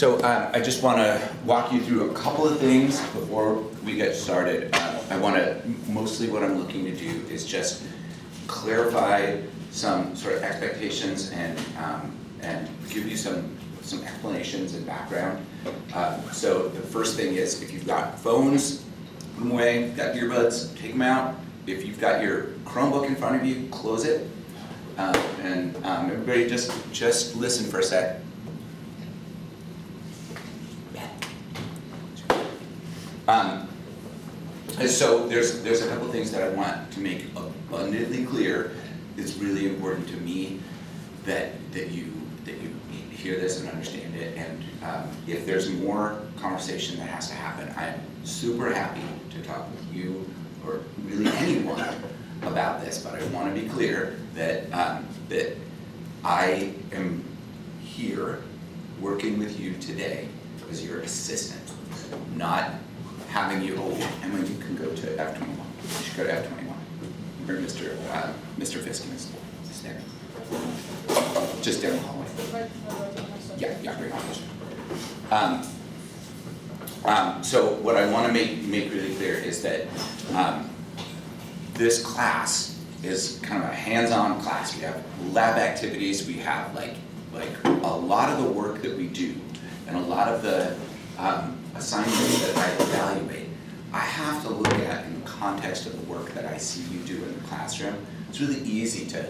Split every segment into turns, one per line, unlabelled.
I just want to walk you through a couple of things before we get started. Mostly what I'm looking to do is just clarify some sort of expectations and give you some explanations and background. So the first thing is, if you've got phones, put them away. If you've got earbuds, take them out. If you've got your Chromebook in front of you, close it. Everybody just listen for a sec. So there's a couple things that I want to make abundantly clear. It's really important to me that you hear this and understand it. And if there's more conversation that has to happen, I'm super happy to talk with you or really anyone about this. But I want to be clear that that I am here working with you today as your assistant, not having you, Emma, you can go to F21. You should go to F21. Where Mr. Fiskin is there. Just down the hallway. Yeah, great. So what I want to make really clear is that this class is kind of a hands-on class. We have lab activities. We have like a lot of the work that we do and a lot of the assignments that I evaluate, I have to look at in the context of the work that I see you do in the classroom. It's really easy to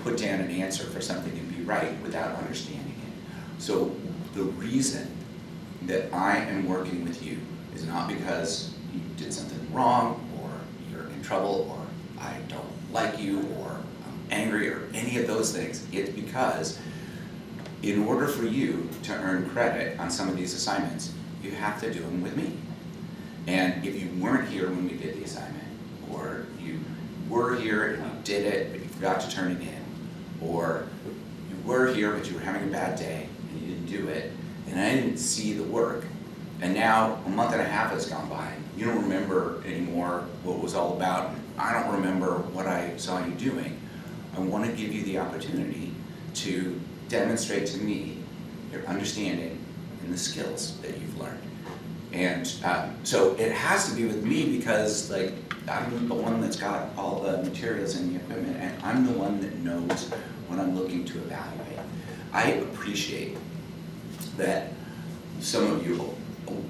put down an answer for something and be right without understanding it. So the reason that I am working with you is not because you did something wrong or you're in trouble or I don't like you or I'm angry or any of those things. It's because in order for you to earn credit on some of these assignments, you have to do them with me. And if you weren't here when we did the assignment, or you were here and you did it, but you forgot to turn it in, or you were here but you were having a bad day and you didn't do it, and I didn't see the work, and now a month and a half has gone by, you don't remember anymore what it was all about, and I don't remember what I saw you doing, I want to give you the opportunity to demonstrate to me your understanding and the skills that you've learned. And so it has to be with me because I'm the one that's got all the materials and the equipment, and I'm the one that knows what I'm looking to evaluate. I appreciate that some of you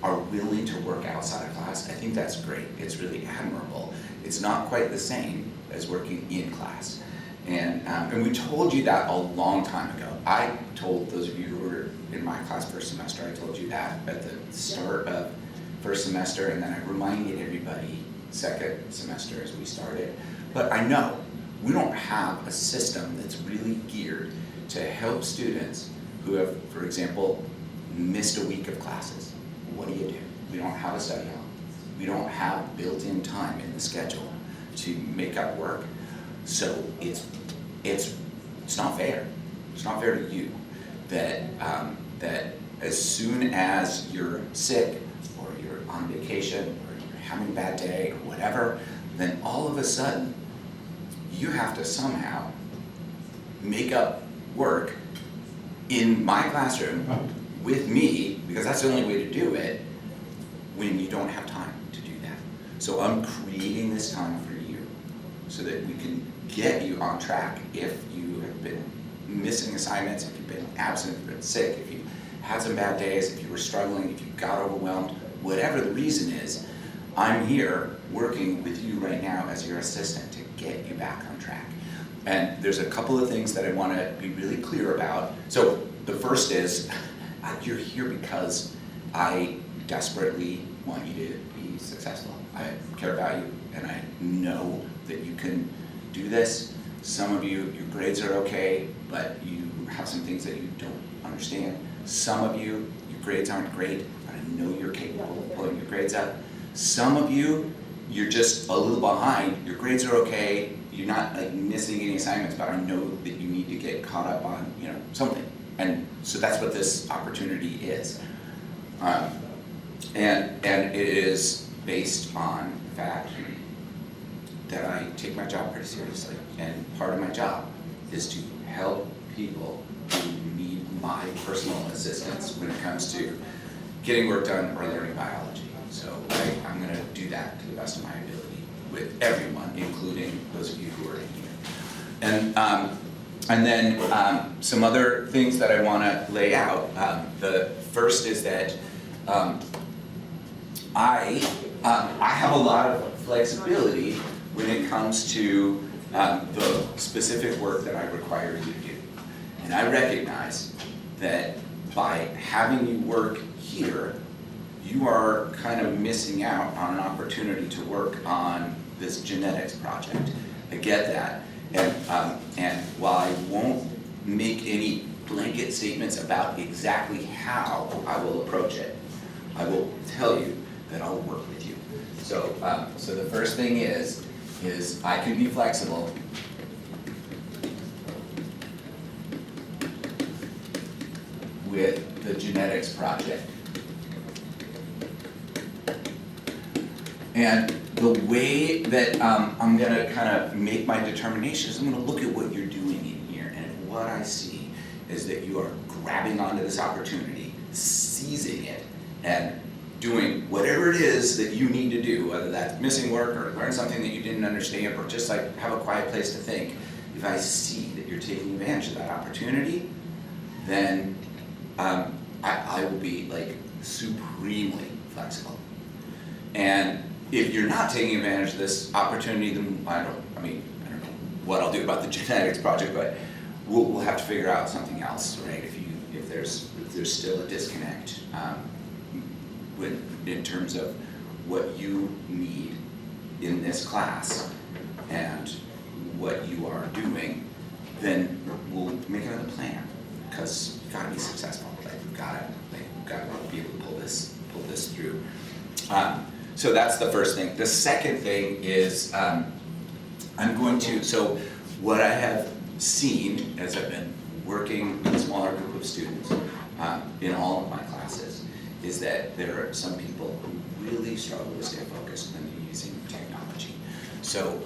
are willing to work outside of class. I think that's great. It's really admirable. It's not quite the same as working in class. And we told you that a long time ago. I told those of you who were in my class first semester, I told you that at the start of first semester, and then I reminded everybody second semester as we started. But I know we don't have a system that's really geared to help students who have, for example, missed a week of classes. What do? We don't have a study hall. We don't have built-in time in the schedule to make up work. So it's not fair. It's not fair to you that as soon as you're sick or you're on vacation or you're having a bad day or whatever, then all of a sudden you have to somehow make up work in my classroom with me, because that's the only way to do it, when you don't have time to do that. So I'm creating this time for you so that we can get you on track if you have been missing assignments, if you've been absent, if you've been sick, if you've had some bad days, if you were struggling, if you got overwhelmed, whatever the reason is, I'm here working with you right now as your assistant to get you back on track. And there's a couple of things that I want to be really clear about. So the first is, you're here because I desperately want you to be successful. I care about you, and I know that you can do this. Some of you, your grades are okay, but you have some things that you don't understand. Some of you, your grades aren't great, but I know you're capable of pulling your grades up. Some of you, you're just a little behind. Your grades are okay. You're not missing any assignments, but I know that you need to get caught up on something. And so that's what this opportunity is. And it is based on the fact that I take my job pretty seriously. And part of my job is to help people who need my personal assistance when it comes to getting work done or learning biology. So I'm going to do that to the best of my ability with everyone, including those of you who are in here. And then some other things that I want to lay out. The first is that I have a lot of flexibility when it comes to the specific work that I require you to do. And I recognize that by having you work here, you are kind of missing out on an opportunity to work on this genetics project. I get that. And while I won't make any blanket statements about exactly how I will approach it, I will tell you that I'll work with you. So the first thing is I can be flexible with the genetics project. And the way that I'm going to kind of make my determination is I'm going to look at what you're doing in here, and what I see is that you are grabbing onto this opportunity, seizing it, and doing whatever it is that you need to do, whether that's missing work or learn something that you didn't understand or just like have a quiet place to think. If I see that you're taking advantage of that opportunity, then I will be like supremely flexible. And if you're not taking advantage of this opportunity, then I don't know what I'll do about the genetics project, but we'll have to figure out something else, right? If there's still a disconnect in terms of what you need in this class and what you are doing, then we'll make another plan, because you've got to be successful. We've got to be able to pull this through. So that's the first thing. The second thing is so what I have seen as I've been working with a smaller group of students in all of my classes is that there are some people who really struggle to stay focused when they're using technology. So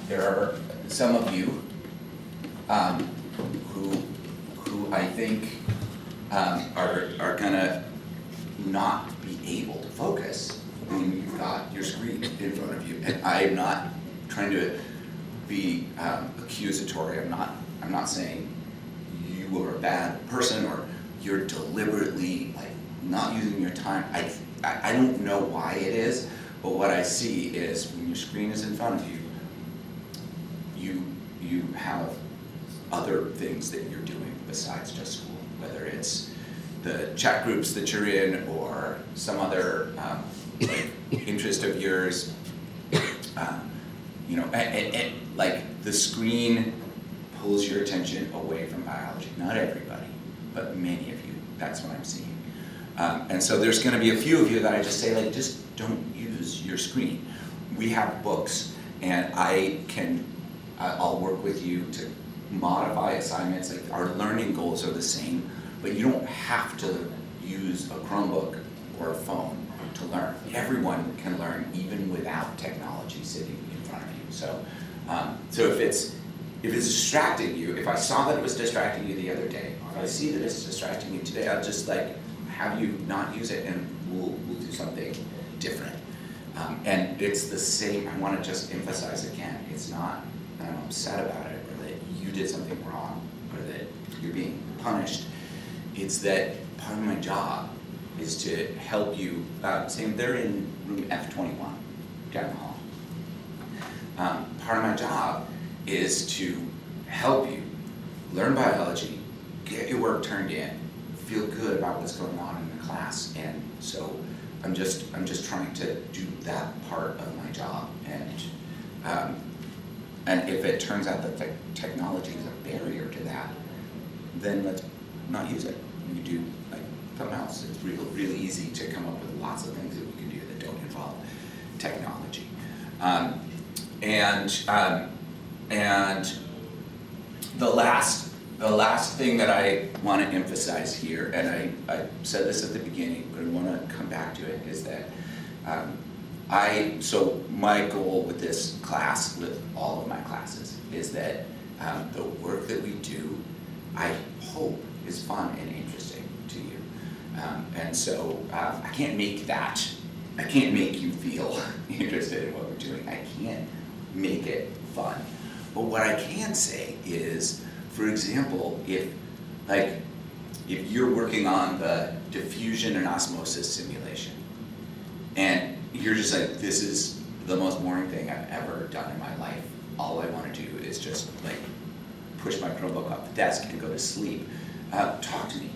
there are some of you who I think are gonna not be able to focus when you've got your screen in front of you. And I'm not trying to be accusatory. I'm not saying you are a bad person or you're deliberately like not using your time. I don't know why it is, but what I see is when your screen is in front of you, you have other things that you're doing besides just school, whether it's the chat groups that you're in or some other interest of yours. And like the screen pulls your attention away from biology. Not everybody, but many of you. That's what I'm seeing. And so there's going to be a few of you that I just say, like, just don't use your screen. We have books, and I'll work with you to modify assignments. Like, our learning goals are the same, but you don't have to use a Chromebook or a phone to learn. Everyone can learn even without technology sitting in front of you. So if it's distracting you, if I saw that it was distracting you the other day, if I see that it's distracting you today, I'll just like have you not use it, and we'll do something different. And it's the same. I want to just emphasize again, it's not that I'm upset about it or that you did something wrong or that you're being punished. It's that part of my job is to help you. They're in room F21 down the hall. Part of my job is to help you learn biology, get your work turned in, feel good about what's going on in the class, and so I'm just trying to do that part of my job. And if it turns out that technology is a barrier to that, then let's not use it. We do like something else. It's really easy to come up with lots of things that we can do that don't involve technology. And the last thing that I want to emphasize here, and I said this at the beginning, but I want to come back to it, is that so my goal with this class, with all of my classes, is that the work that we do, I hope is fun and interesting to you. And so I can't make you feel interested in what we're doing. I can't make it fun. But what I can say is, for example, if you're working on the diffusion and osmosis simulation, and you're just like, this is the most boring thing I've ever done in my life. All I want to do is just like push my Chromebook off the desk and go to sleep. Talk to me,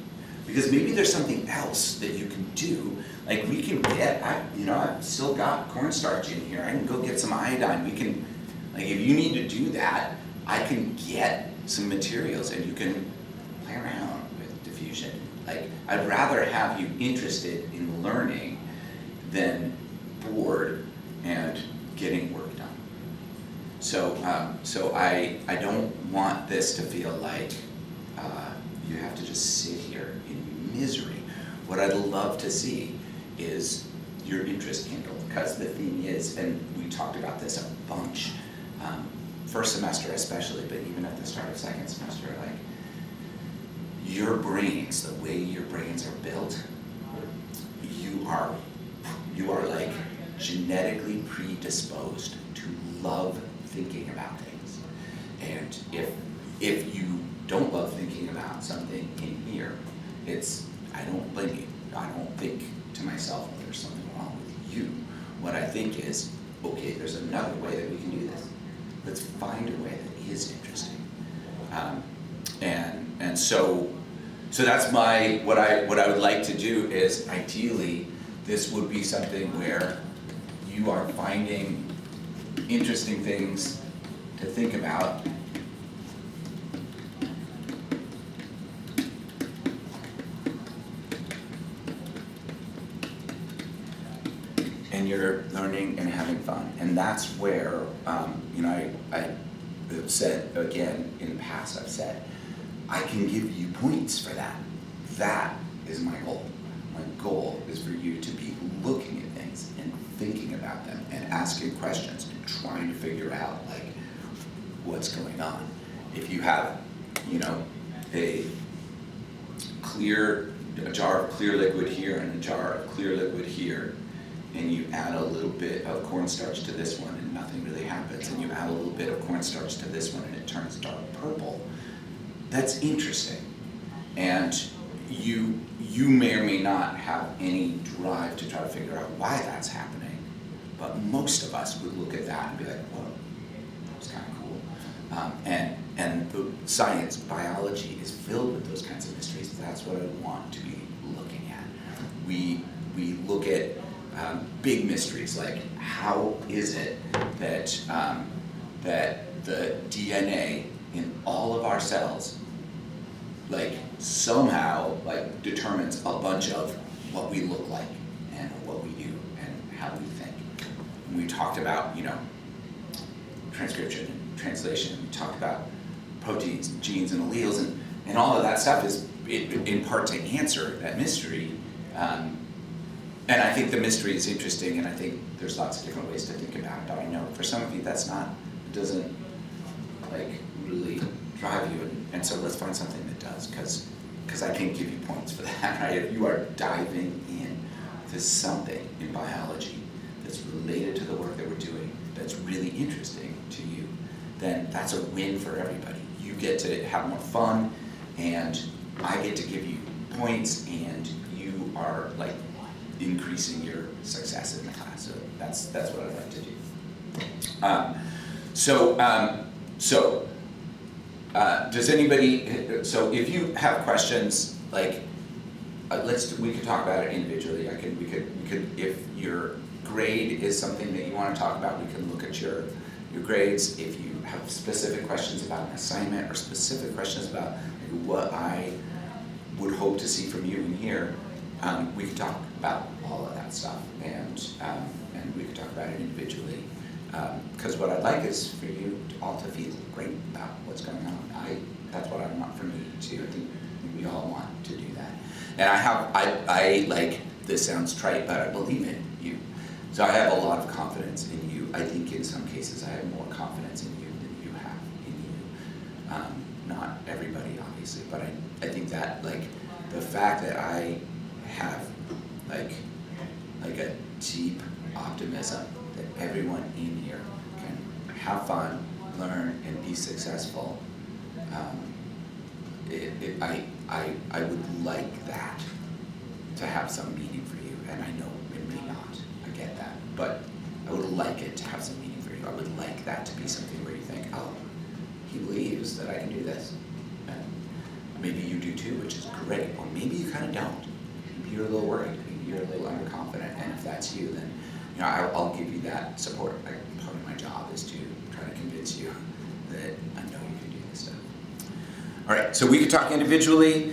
because maybe there's something else that you can do. Like we can get, I've still got cornstarch in here. I can go get some iodine. We can, like, if you need to do that, I can get some materials and you can play around with diffusion. Like, I'd rather have you interested in learning than bored and getting work done. So I don't want this to feel like you have to just sit here in misery. What I'd love to see is your interest kindled, because the thing is, and we talked about this a bunch, first semester especially, but even at the start of second semester, like, your brains, the way your brains are built, you are like genetically predisposed to love thinking about things. And if you don't love thinking about something in here, I don't blame you. I don't think to myself, well, there's something wrong with you. What I think is, okay, there's another way that we can do this. Let's find a way that is interesting. And so that's what I would like to do is, ideally, this would be something where you are finding interesting things to think about. And you're learning and having fun. And that's where, I said, again, in the past I've said, I can give you points for that. That is my goal. My goal is for you to be looking at things and thinking about them and asking questions and trying to figure out, like, what's going on. If you have, a jar of clear liquid here and a jar of clear liquid here, and you add a little bit of cornstarch to this one and nothing really happens, and you add a little bit of cornstarch to this one and it turns dark purple, that's interesting. And you may or may not have any drive to try to figure out why that's happening, but most of us would look at that and be like, whoa, that's kind of cool. And the science, biology is filled with those kinds of mysteries. That's what I want to be looking at. We look at big mysteries, like how is it that the DNA in all of our cells, like, somehow, like, determines a bunch of what we look like and what we do and how we think. And we talked about, transcription and translation. We talked about proteins and genes and alleles, and all of that stuff is in part to answer that mystery. And I think the mystery is interesting, and I think there's lots of different ways to think about it. But I know for some of you it doesn't like really drive you, and so let's find something that does, because I can give you points for that, right? If you are diving in to something in biology that's related to the work that we're doing, that's really interesting to you, then that's a win for everybody. You get to have more fun, and I get to give you points, and you are, like, increasing your success in the class. So that's what I'd like to do. Does anybody? So if you have questions, like, we could talk about it individually. We could if your grade is something that you want to talk about, we can look at your grades. If you have specific questions about an assignment or specific questions about, like, what I would hope to see from you in here, we could talk about all of that stuff, and we could talk about it individually. Because what I'd like is for you all to feel great about what's going on. That's what I want from you too. I think we all want to do that. And I like, this sounds trite, but I believe in you. So I have a lot of confidence in you. I think in some cases I have more confidence in you than you have in you. Not everybody, obviously. obviously, but I think that like the fact that I have like a deep optimism that everyone in here can have fun, learn, and be successful. I would like that to have some meaning for you, and I know it may not. I get that, but I would like it to have some meaning for you. I would like that to be something where you think, oh, he believes that I can do this, and maybe you do too, which is great. Or maybe you kind of don't. Maybe you're a little worried. Maybe you're a little underconfident, and if that's you, then I'll give you that support. Part of my job is to try to convince you that I know you can do this stuff. All right, so we could talk individually.